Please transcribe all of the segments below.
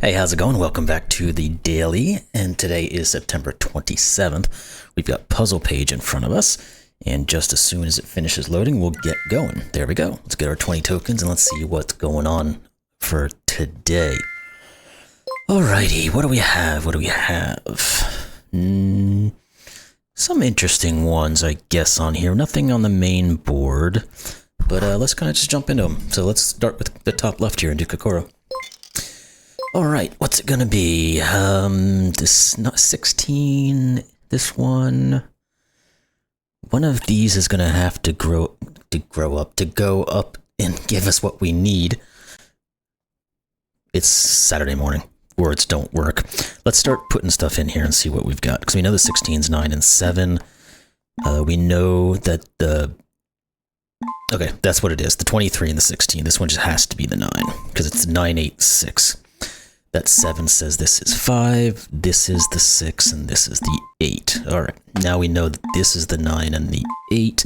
Hey, how's it going? Welcome back to the daily, and today is September 27th. We've got puzzle page in front of us, and just as soon as it finishes loading, we'll get going. There we go. Let's get our 20 tokens, and let's see what's going on for today. Alrighty, what do we have? Some interesting ones, I guess, on here. Nothing on the main board, but let's kind of just jump into them. So let's start with the top left here and do Kokoro. Alright, what's it gonna be? This, not 16, this one. One of these is gonna have to go up and give us what we need. It's Saturday morning. Words don't work. Let's start putting stuff in here and see what we've got. Because we know the 16's 9 and 7. We know that okay, that's what it is. The 23 and the 16. This one just has to be the 9. Because it's 9, 8, 6. That 7 says this is 5, this is the 6, and this is the 8. Alright, now we know that this is the 9 and the 8.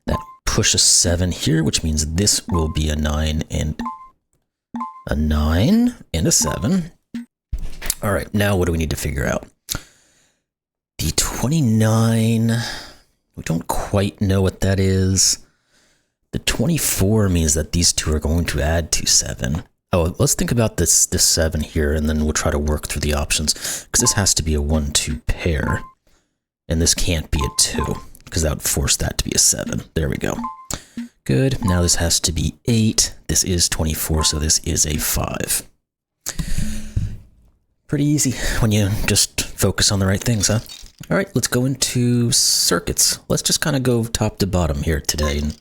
That pushes 7 here, which means this will be a 9 and a 9 and a 7. Alright, now what do we need to figure out? The 29, we don't quite know what that is. The 24 means that these two are going to add to 7. Oh, let's think about this 7 here, and then we'll try to work through the options. Because this has to be a 1-2 pair. And this can't be a 2, because that would force that to be a 7. There we go. Good. Now this has to be 8. This is 24, so this is a 5. Pretty easy when you just focus on the right things, huh? Alright, let's go into circuits. Let's just kind of go top to bottom here today, and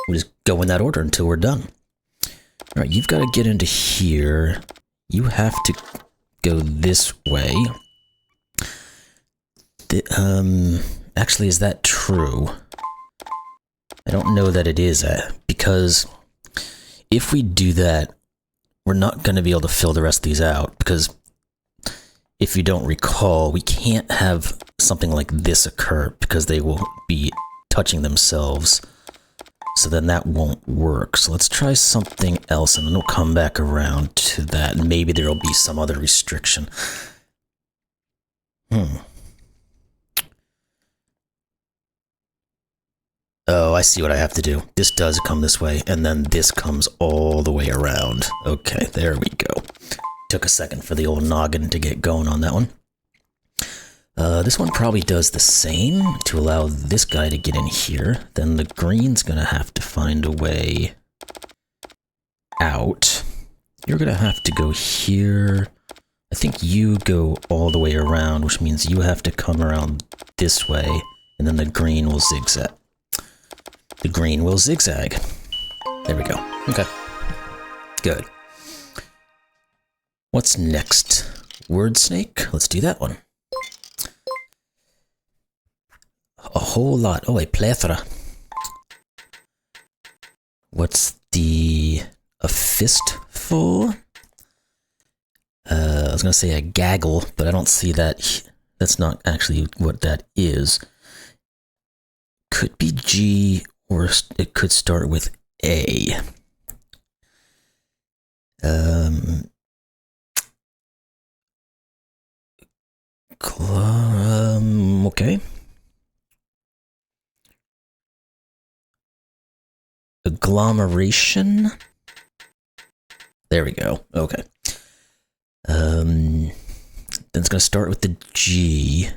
we'll just go in that order until we're done. Alright, you've got to get into here. You have to go this way. Actually, is that true? I don't know that it is, because if we do that, we're not going to be able to fill the rest of these out, because if you don't recall, we can't have something like this occur, because they will be touching themselves. So then that won't work. So let's try something else, and then we'll come back around to that, and maybe there'll be some other restriction. Oh, I see what I have to do. This does come this way, and then this comes all the way around. Okay, there we go. Took a second for the old noggin to get going on that one. This one probably does the same to allow this guy to get in here. Then the green's gonna have to find a way out. You're gonna have to go here. I think you go all the way around, which means you have to come around this way, and then the green will zigzag. The green will zigzag. There we go. Okay. Good. What's next? Word snake? Let's do that one. A whole lot. Oh, a plethora. What's a fistful? I was going to say a gaggle, but I don't see that. That's not actually what that is. Could be G, or it could start with A. Okay. Agglomeration. There we go. Okay. Then it's going to start with the G.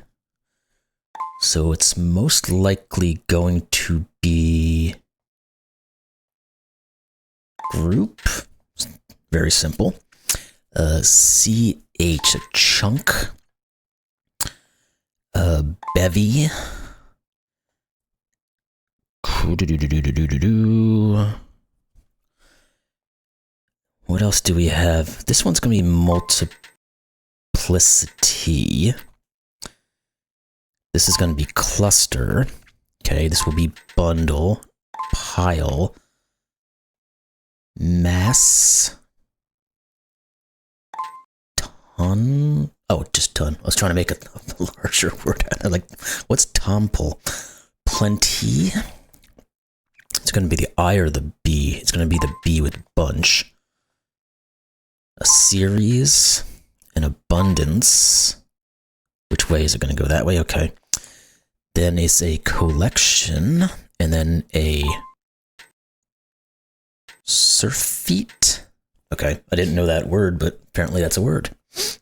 So it's most likely going to be group. Very simple. CH, a chunk. Bevy. What else do we have? This one's going to be multiplicity. This is going to be cluster. Okay, this will be bundle, pile, mass, ton. Oh, just ton. I was trying to make a larger word. Like, what's tomple? Plenty. It's going to be the I or the B. It's going to be the B with bunch. A series. an abundance. Which way is it going to go? That way? Okay. Then it's a collection, and then a surfeit. Okay, I didn't know that word, but apparently that's a word.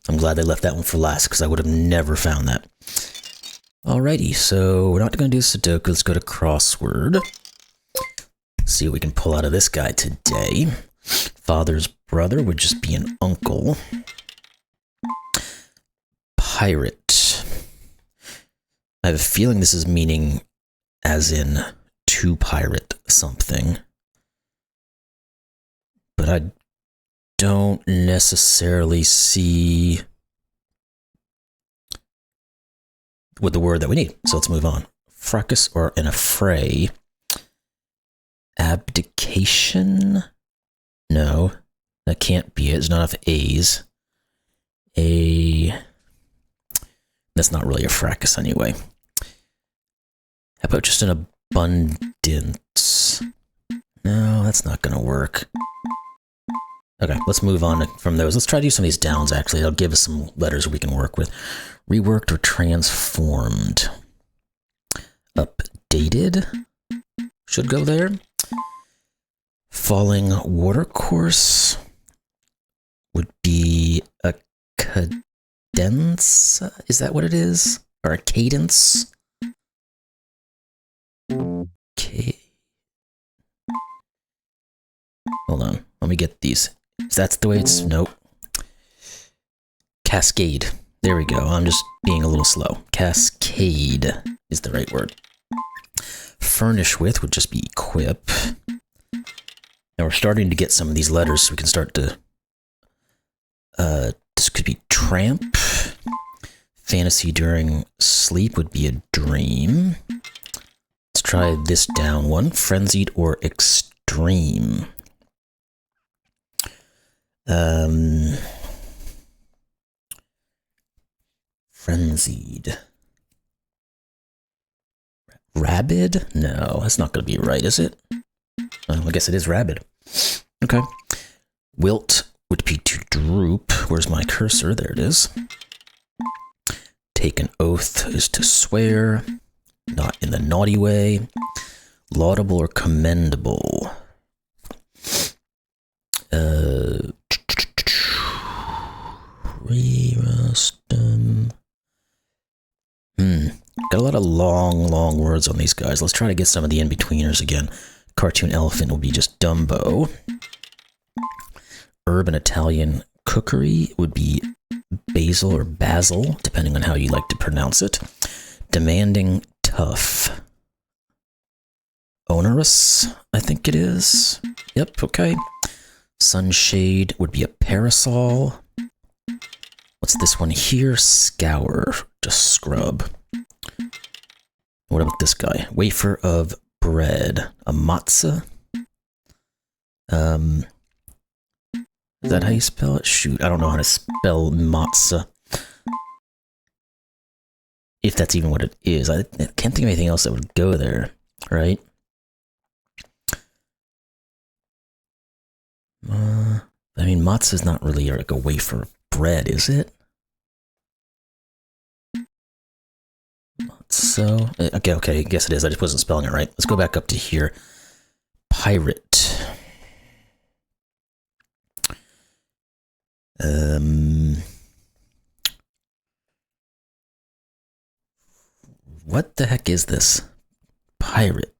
I'm glad they left that one for last, because I would have never found that. Alrighty, so we're not going to do Sudoku. Let's go to crossword. See what we can pull out of this guy today. Father's brother would just be an uncle. Pirate. I have a feeling this is meaning as in to pirate something. But I don't necessarily see with the word that we need. So let's move on. Fracas or an affray. Abdication? No, that can't be it. There's not enough A's. That's not really a fracas anyway. How about just an abundance? No, that's not going to work. Okay, let's move on from those. Let's try to do some of these downs, actually. It'll give us some letters we can work with. Reworked or transformed. Updated. Should go there. Falling watercourse would be a cadence. Is that what it is? Or a cadence? Okay. Hold on. Let me get these. That's the way it's... Nope. Cascade. There we go. I'm just being a little slow. Cascade is the right word. Furnish with would just be equip. Now we're starting to get some of these letters, so we can start to... this could be tramp. Fantasy during sleep would be a dream. Let's try this down one. Frenzied or extreme. Frenzied. Rabid? No, that's not going to be right, is it? I guess it is rabid. Okay. Wilt would be to droop. Where's my cursor? There it is. Take an oath is to swear. Not in the naughty way. Laudable or commendable. Got a lot of long words on these guys. Let's try to get some of the in-betweeners again. Cartoon elephant will be just Dumbo. Urban Italian cookery would be basil or basil, depending on how you like to pronounce it. Demanding tough. Onerous, I think it is. Yep, okay. Sunshade would be a parasol. What's this one here? Scour, just scrub. What about this guy? Wafer of bread. A matzah? Is that how you spell it? Shoot, I don't know how to spell matzah. If that's even what it is. I can't think of anything else that would go there, right? I mean, matzah is not really like a wafer of bread, is it? So, okay, I guess it is. I just wasn't spelling it right. Let's go back up to here. Pirate. What the heck is this? Pirate.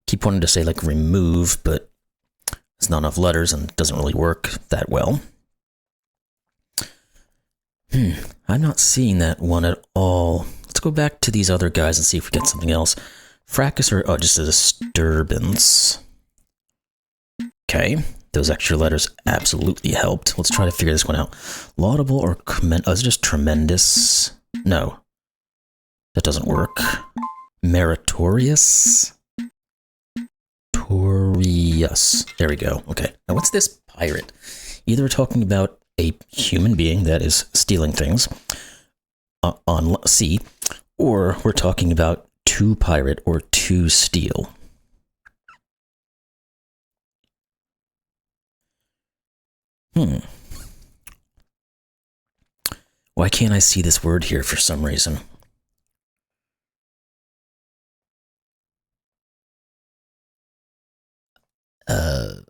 Keep wanting to say like remove, but it's not enough letters and it doesn't really work that well. I'm not seeing that one at all. Let's go back to these other guys and see if we get something else. Fracas or, oh, just a disturbance. Okay, those extra letters absolutely helped. Let's try to figure this one out. Laudable or commend, oh, it's just tremendous. No, that doesn't work. Meritorious. Torious. There we go. Okay, now what's this pirate? Either we're talking about a human being that is stealing things on sea, or we're talking about to pirate or to steal. Why can't I see this word here for some reason?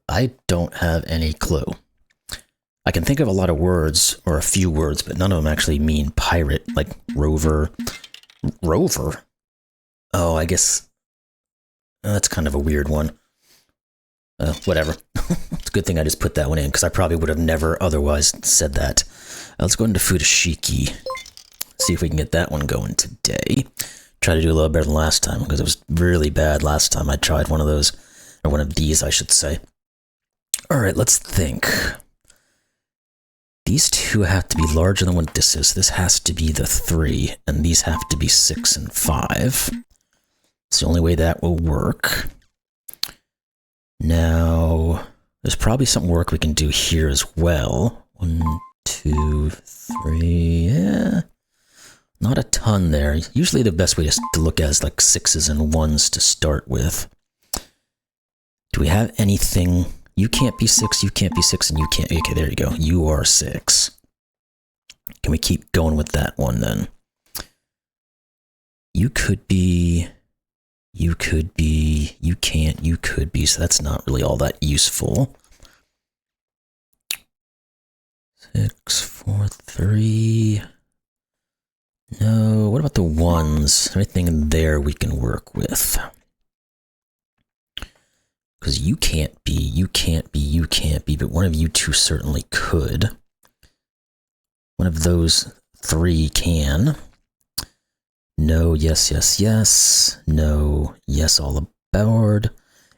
I don't have any clue. I can think of a lot of words, or a few words, but none of them actually mean pirate, like rover. Rover? Oh, I guess that's kind of a weird one. Whatever. It's a good thing I just put that one in, because I probably would have never otherwise said that. Let's go into Futoshiki. See if we can get that one going today. Try to do a little better than last time, because it was really bad last time I tried one of those. Or one of these, I should say. Alright, let's think. These two have to be larger than what this is. This has to be the 3, and these have to be 6 and 5. It's the only way that will work. Now, there's probably some work we can do here as well. 1, 2, 3, yeah. Not a ton there. Usually the best way to look at is like 6s and 1s to start with. Do we have anything? You can't be 6, you can't be 6, and you can't. Okay, there you go. You are 6. Can we keep going with that one then? You could be. You could be. You can't. You could be. So that's not really all that useful. 6, 4, 3. No. What about the 1s? Anything in there we can work with? Because you can't be, you can't be, you can't be, but one of you two certainly could. One of those 3 can. No, yes, yes, yes. No, yes, all aboard.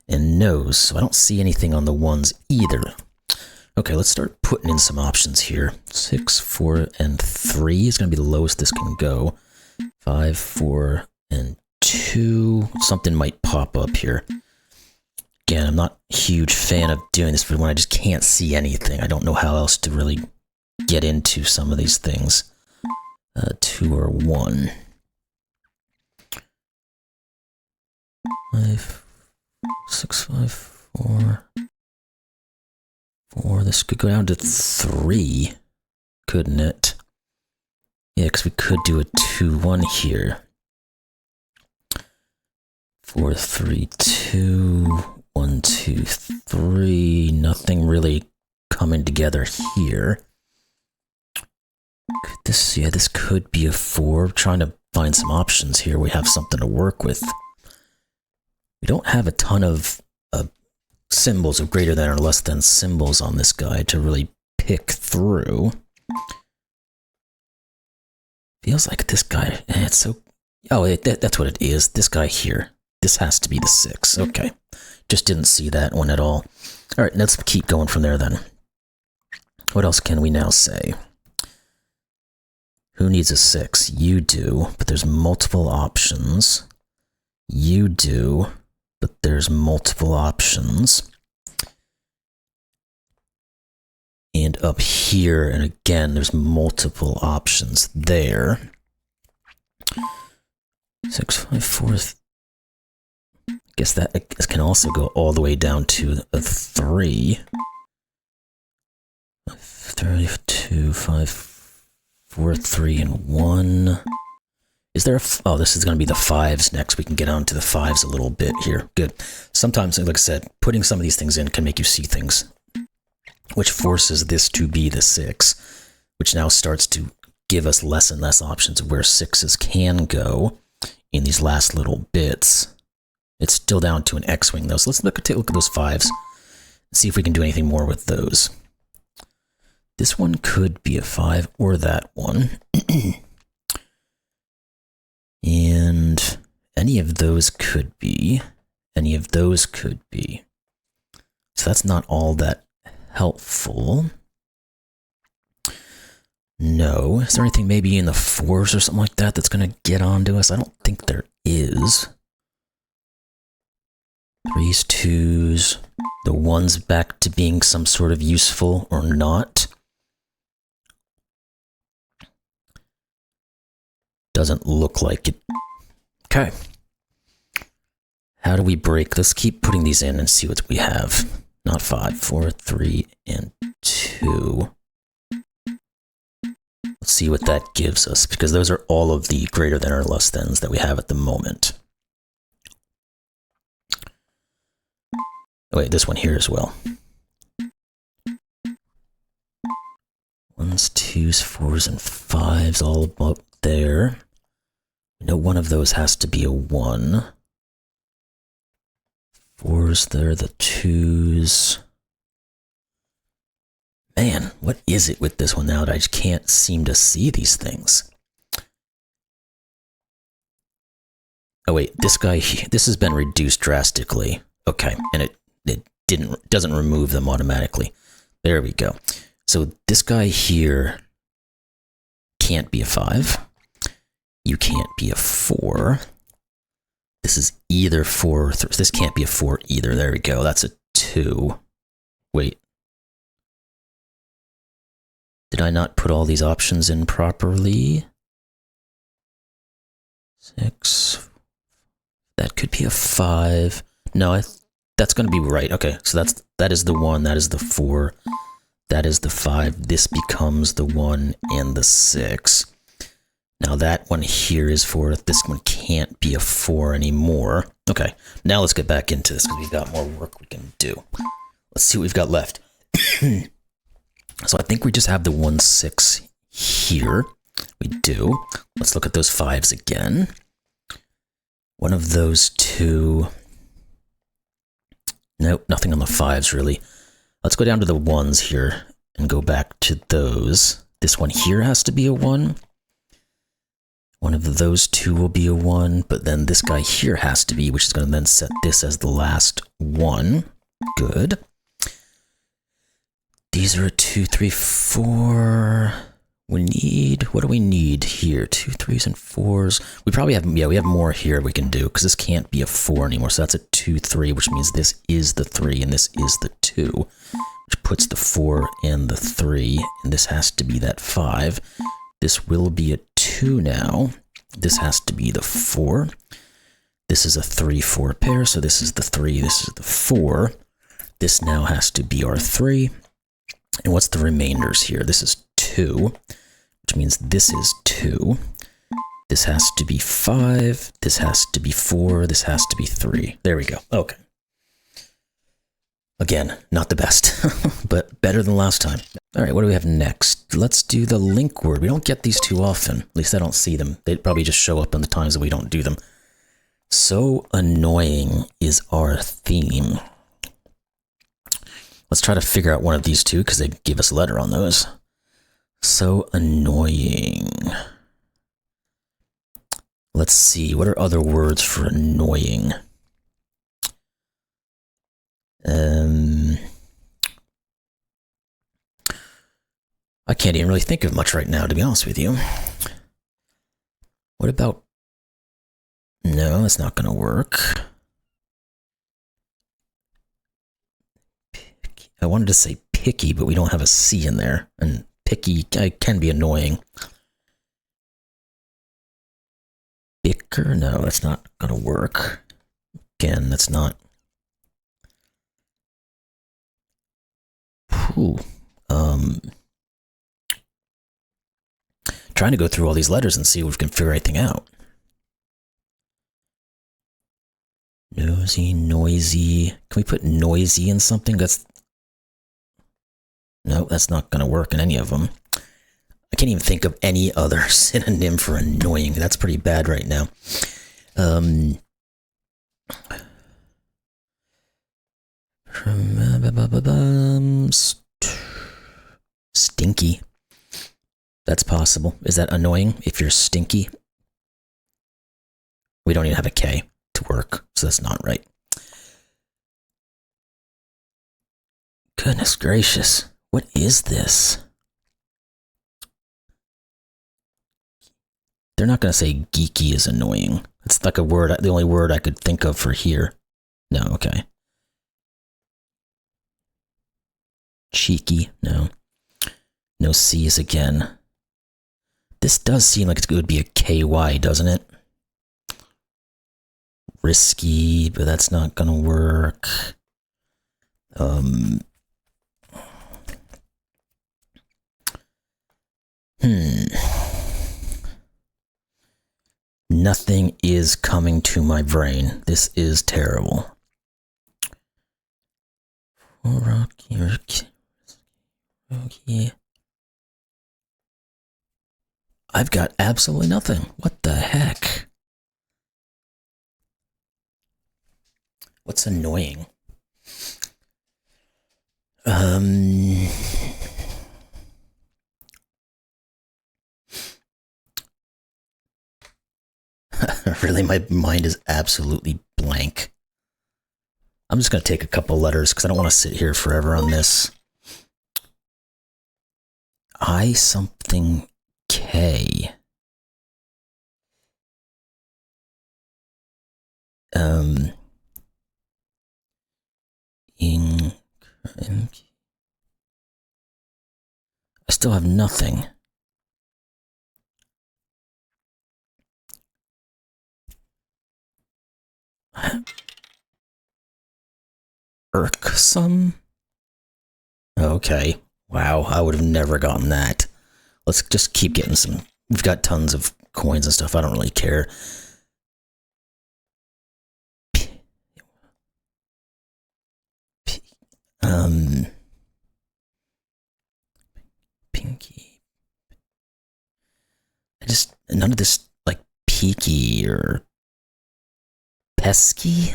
And no's. So I don't see anything on the 1s either. Okay, let's start putting in some options here. 6, 4, and 3 is going to be the lowest this can go. 5, 4, and 2. Something might pop up here. Again, I'm not a huge fan of doing this, but when I just can't see anything, I don't know how else to really get into some of these things. 2 or 1. 5, 6, 5, 4. 4. This could go down to 3, couldn't it? Yeah, because we could do a 2, 1 here. 4, 3, 2. 1, 2, 3. Nothing really coming together here. Could this, yeah, this could be a 4. I'm trying to find some options here. We have something to work with. We don't have a ton of symbols of greater than or less than symbols on this guy to really pick through. Feels like this guy, it's so... Oh, that's what it is. This guy here. This has to be the 6. Okay. Just didn't see that one at all. All right, let's keep going from there then. What else can we now say? Who needs a 6? You do, but there's multiple options. You do, but there's multiple options. And up here, and again, there's multiple options there. 6, 5, 4, guess that can also go all the way down to a 3. 32, 5, 4, 3, and 1. Is there a... Oh, this is going to be the 5s next. We can get on to the 5s a little bit here. Good. Sometimes, like I said, putting some of these things in can make you see things, which forces this to be the 6, which now starts to give us less and less options of where 6s can go in these last little bits. It's still down to an X-wing though, so let's take a look at those 5s and see if we can do anything more with those. This one could be a 5 or that one. And any of those could be. Any of those could be. So that's not all that helpful. No. Is there anything maybe in the 4s or something like that that's going to get onto us? I don't think there is. 3s, 2s, the 1s back to being some sort of useful or not. Doesn't look like it. Okay. How do we break? Let's keep putting these in and see what we have. Not 5, 4, 3, and 2. 2. Let's see what that gives us, because those are all of the greater than or less thans that we have at the moment. Oh, wait, this one here as well. 1s, 2s, 4s, and 5s all about there. We know one of those has to be a 1. 4s there, the 2s. Man, what is it with this one now that I just can't seem to see these things? Oh wait, this guy, this has been reduced drastically. Okay, and it doesn't remove them automatically. There we go. So this guy here can't be a 5. You can't be a 4. This is either 4 or 3. This can't be a 4 either. There we go. That's a 2. Wait. Did I not put all these options in properly? 6. That could be a 5. No, that's going to be right. Okay, so that is the 1. That is the 4. That is the 5. This becomes the 1 and the 6. Now that one here is 4. This one can't be a 4 anymore. Okay, now let's get back into this because we've got more work we can do. Let's see what we've got left. So I think we just have the 1, 6 here. We do. Let's look at those 5s again. One of those 2. Nope, nothing on the 5s really. Let's go down to the 1s here and go back to those. This one here has to be a 1. One of those 2 will be a 1, but then this guy here has to be, which is going to then set this as the last 1. Good. These are a 2, 3, 4. We need, what do we need here? 2, 3s, and 4s. We probably have, yeah, we have more here we can do, because this can't be a 4 anymore. So that's a 2, 3, which means this is the 3, and this is the 2, which puts the 4 and the 3, and this has to be that 5. This will be a 2 now. This has to be the 4. This is a 3, 4 pair, so this is the 3, this is the 4. This now has to be our 3. And what's the remainders here? This is 2, which means this is 2. This has to be 5. This has to be 4. This has to be 3. There we go. Okay. Again, not the best, but better than last time. All right, what do we have next? Let's do the link word. We don't get these too often. At least I don't see them. They probably just show up in the times that we don't do them. So annoying is our theme. Let's try to figure out one of these two because they give us a letter on those. So annoying. Let's see, what are other words for annoying? I can't even really think of much right now, to be honest with you. What about... No, that's not going to work. I wanted to say picky, but we don't have a C in there. And picky can be annoying. Bicker? No, that's not going to work. Again, that's not... Ooh. Trying to go through all these letters and see if we can figure anything out. Nosy, noisy. Can we put noisy in something? No, that's not going to work in any of them. I can't even think of any other synonym for annoying. That's pretty bad right now. Stinky. That's possible. Is that annoying if you're stinky? We don't even have a K to work, so that's not right. Goodness gracious. What is this? They're not going to say geeky is annoying. It's like a word, the only word I could think of for here. No, okay. Cheeky, no. No C's again. This does seem like it would be a KY, doesn't it? Risky, but that's not going to work. Nothing is coming to my brain. This is terrible. Okay. I've got absolutely nothing. What the heck? What's annoying? Really, my mind is absolutely blank. I'm just going to take a couple letters because I don't want to sit here forever on this. I something K. I still have nothing. Irksome? Okay. Wow, I would have never gotten that. Let's just keep getting some. We've got tons of coins and stuff. I don't really care. Pinky. None of this, like, peaky or pesky.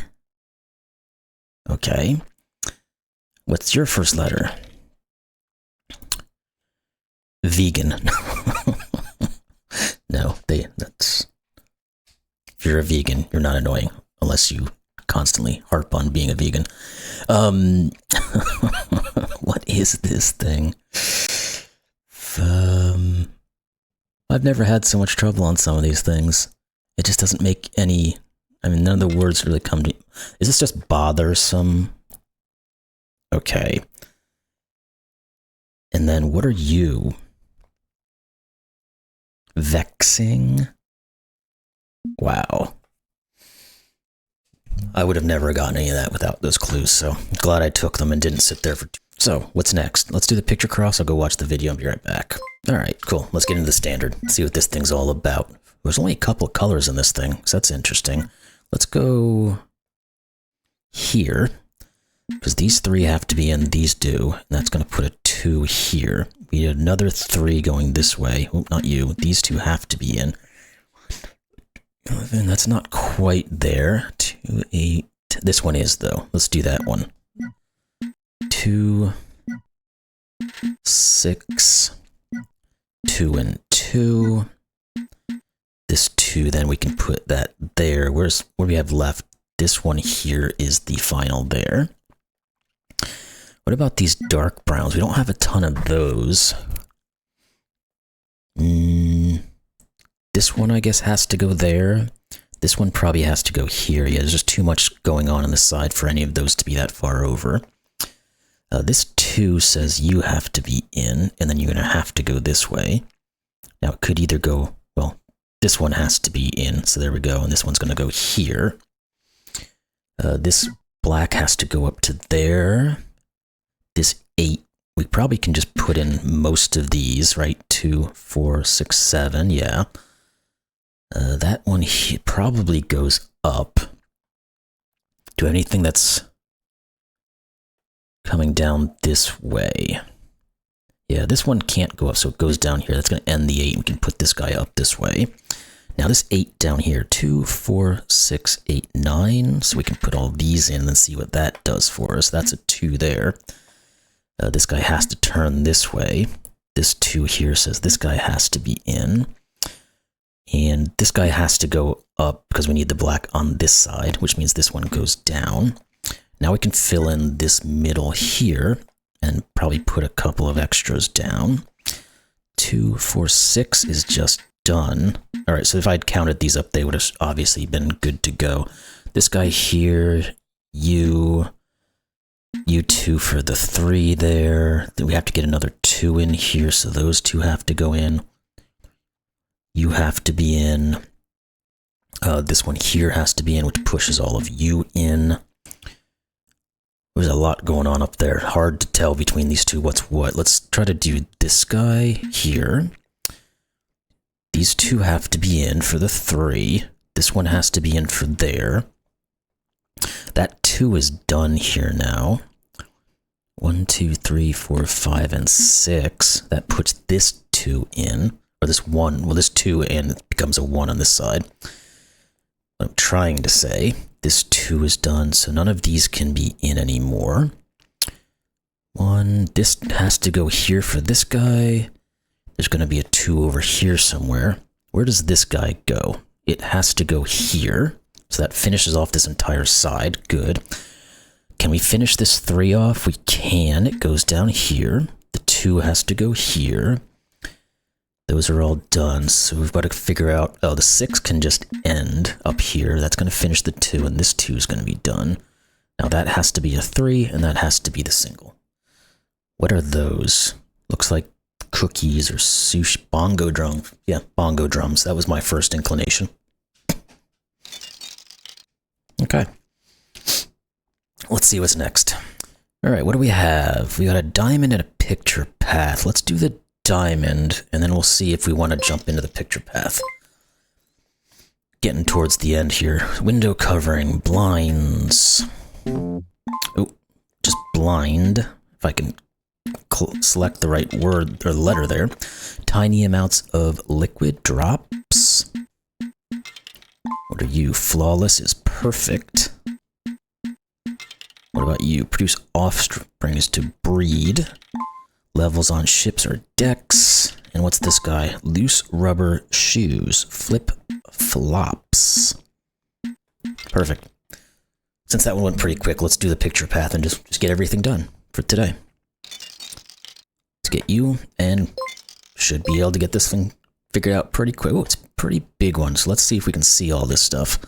Okay. What's your first letter? Vegan. No, that's... If you're a vegan, you're not annoying, unless you constantly harp on being a vegan. What is this thing? I've never had so much trouble on some of these things. It just doesn't make any... I mean, none of the words really come to... Is this just bothersome? Okay. And then what are you? Vexing? Wow. I would have never gotten any of that without those clues, so glad I took them and didn't sit there for... So, what's next? Let's do the picture cross. I'll go watch the video and be right back. Alright, cool. Let's get into the standard. See what this thing's all about. There's only a couple of colors in this thing, so that's interesting. Let's go here, because these three have to be in, these do, and that's going to put a 2 here. We need another 3 going this way. Oh, not you. These 2 have to be in. 11, that's not quite there. 2, 8. This one is, though. Let's do that one. 2, 6, 2 and 2. This 2, then we can put that there. What we have left? This one here is the final there. What about these dark browns? We don't have a ton of those. This one, I guess, has to go there. This one probably has to go here. Yeah, there's just too much going on the side for any of those to be that far over. This 2 says you have to be in, and then you're going to have to go this way. Now, it could either go, well, this one has to be in, so there we go, and this one's going to go here. This black has to go up to there. This 8, we probably can just put in most of these, right? 2, 4, 6, 7, yeah. That one probably goes up. Do anything that's coming down this way. Yeah, this one can't go up, so it goes down here. That's going to end the 8. We can put this guy up this way. Now this 8 down here, 2, 4, 6, 8, 9. So we can put all these in and see what that does for us. That's a 2 there. This guy has to turn this way. This 2 here says this guy has to be in. And this guy has to go up because we need the black on this side, which means this one goes down. Now we can fill in this middle here and probably put a couple of extras down. 2, 4, 6 is just done. All right, so if I'd counted these up, they would have obviously been good to go. This guy here, you 2 for the 3 there. Then we have to get another 2 in here, so those 2 have to go in. You have to be in. This one here has to be in, which pushes all of you in. There's a lot going on up there. Hard to tell between these two what's what. Let's try to do this guy here. These 2 have to be in for the 3. This one has to be in for there. That 2 is done here now. 1, 2, 3, 4, 5, and 6. That puts this 2 in, or this 1, well, this 2 in, it becomes a 1 on this side. What I'm trying to say, this 2 is done, so none of these can be in anymore. 1, this has to go here for this guy. There's going to be a 2 over here somewhere. Where does this guy go? It has to go here. So that finishes off this entire side. Good. Can we finish this 3 off? We can. It goes down here. The 2 has to go here. Those are all done. So we've got to figure out... Oh, the 6 can just end up here. That's going to finish the 2, and this 2 is going to be done. Now that has to be a 3, and that has to be the single. What are those? Looks like cookies or sushi. Bongo drums. Yeah, bongo drums. That was my first inclination. Okay. Let's see what's next. Alright, what do we have? We got a diamond and a picture path. Let's do the diamond, and then we'll see if we want to jump into the picture path. Getting towards the end here. Window covering, blinds. Oh, just blind. If I can select the right word or letter there. Tiny amounts of liquid drops. What are you? Flawless is perfect. What about you? Produce offsprings to breed. Levels on ships or decks. And what's this guy? Loose rubber shoes. Flip flops. Perfect. Since that one went pretty quick, let's do the picture path and just get everything done for today. Let's get you, and should be able to get this thing figured out pretty quick. Oh, it's a pretty big one, so let's see if we can see all this stuff.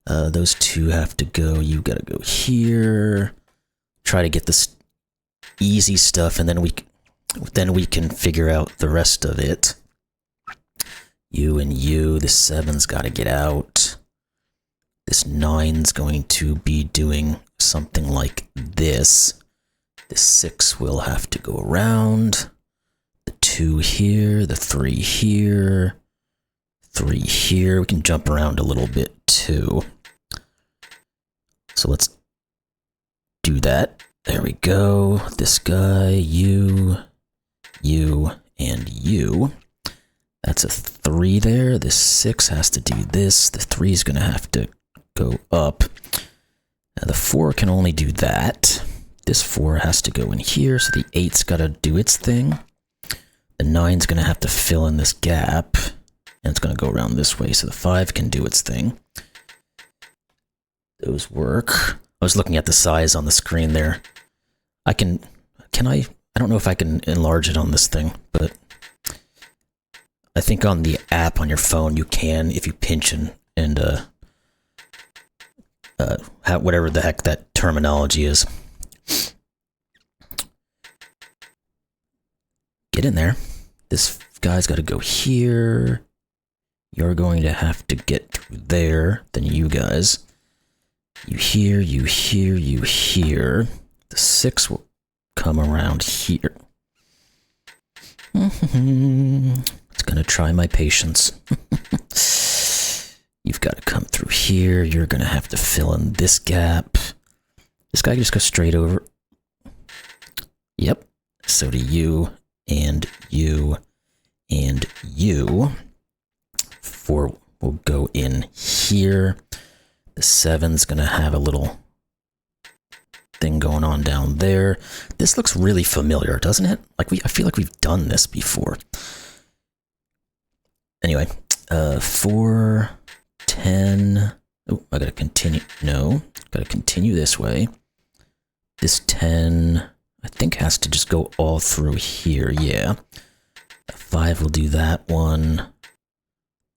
Those 2 have to go. You gotta go here. Try to get this easy stuff, and then we can figure out the rest of it. You and you. The 7's gotta get out. This 9's going to be doing something like this. The 6 will have to go around. The 2 here, the 3 here, 3 here. We can jump around a little bit too. So let's do that. There we go. This guy, you, and you. That's a 3 there. This 6 has to do this. The 3 is going to have to go up. Now the 4 can only do that. This 4 has to go in here, so the 8's got to do its thing. The 9's going to have to fill in this gap, and it's going to go around this way, so the 5 can do its thing. Those work. I was looking at the size on the screen there. I don't know if I can enlarge it on this thing, but I think on the app on your phone you can if you pinch and whatever the heck that terminology is. Get in there. This guy's got to go here. You're going to have to get through there. Then you guys. You here, you here, you here. The 6 will come around here. It's gonna try my patience. You've got to come through here. You're gonna have to fill in this gap. This guy can just go straight over. Yep. So do you, and you, and you. 4 will go in here. The 7's gonna have a little thing going on down there. This looks really familiar, doesn't it? Like I feel like we've done this before. Anyway, 4, 10. Oh, I gotta continue. No, gotta continue this way. This 10, I think, has to just go all through here. Yeah. 5 will do that one.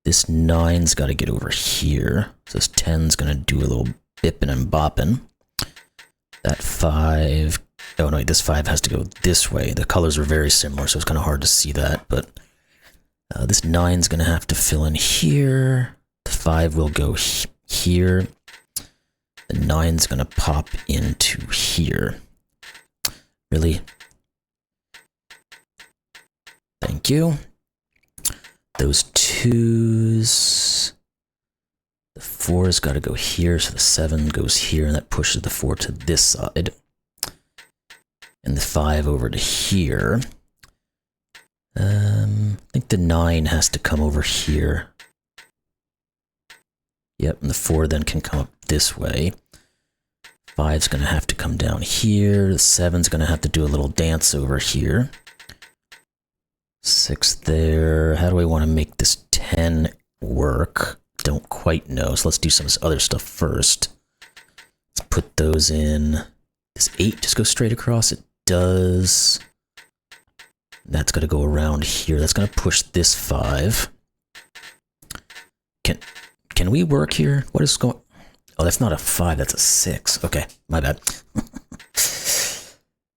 This 9's got to get over here. So this 10's going to do a little bipping and bopping. That 5... Oh, no, this 5 has to go this way. The colors are very similar, so it's kind of hard to see that. But this 9's going to have to fill in here. The 5 will go here. The 9's going to pop into here. Really? Thank you. Those 2's 4's got to go here, so the 7 goes here, and that pushes the 4 to this side. And the 5 over to here. I think the 9 has to come over here. Yep, and the 4 then can come up this way. 5's going to have to come down here. The 7's going to have to do a little dance over here. 6 there. How do I want to make this 10 work? Don't quite know, so let's do some other stuff first. Let's put those in. Does 8 just go straight across? It does. That's going to go around here. That's going to push this 5. Can we work here? What is going... Oh, that's not a 5, that's a 6. Okay, my bad.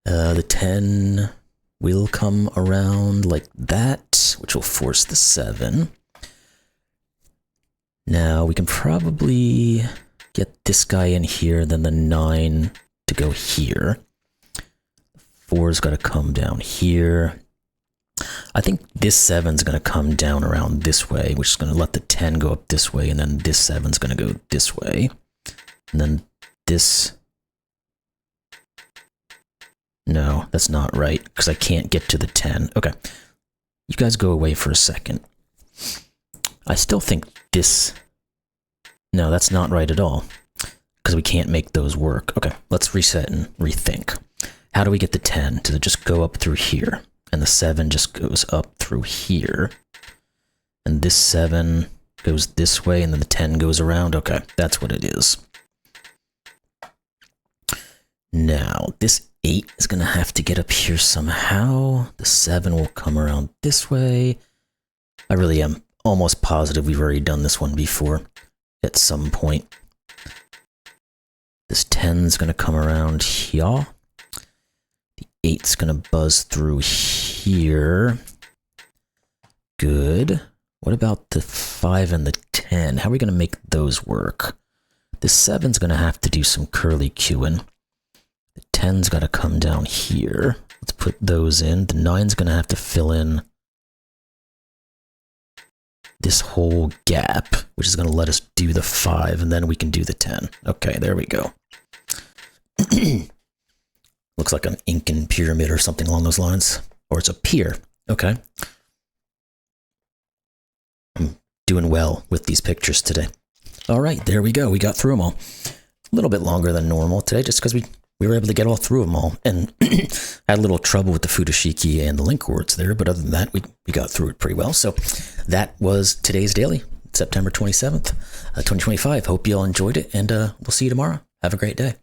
The 10 will come around like that, which will force the 7. Now, we can probably get this guy in here, then the 9 to go here. 4's got to come down here. I think this 7's going to come down around this way, which is going to let the 10 go up this way, and then this 7's going to go this way. And then this... No, that's not right, because I can't get to the 10. Okay. You guys go away for a second. I still think this... No, that's not right at all, because we can't make those work. Okay, let's reset and rethink. How do we get the 10? Does it just go up through here? And the 7 just goes up through here. And this 7 goes this way, and then the 10 goes around. Okay, that's what it is. Now, this 8 is going to have to get up here somehow. The 7 will come around this way. I really am almost positive we've already done this one before at some point. This 10 is going to come around here. The 8's going to buzz through here. Good. What about the 5 and the 10? How are we going to make those work? The 7's going to have to do some curly cueing. The 10's got to come down here. Let's put those in. The 9's going to have to fill in this whole gap, which is going to let us do the 5, and then we can do the 10. Okay, there we go. Looks like an Incan pyramid or something along those lines. Or it's a pier. Okay. I'm doing well with these pictures today. All right, there we go. We got through them all. A little bit longer than normal today, just because we were able to get all through them all. And had a little trouble with the Futoshiki and the link words there, but other than that, we got through it pretty well. So that was today's daily, September 27th, 2025. Hope you all enjoyed it, and we'll see you tomorrow. Have a great day.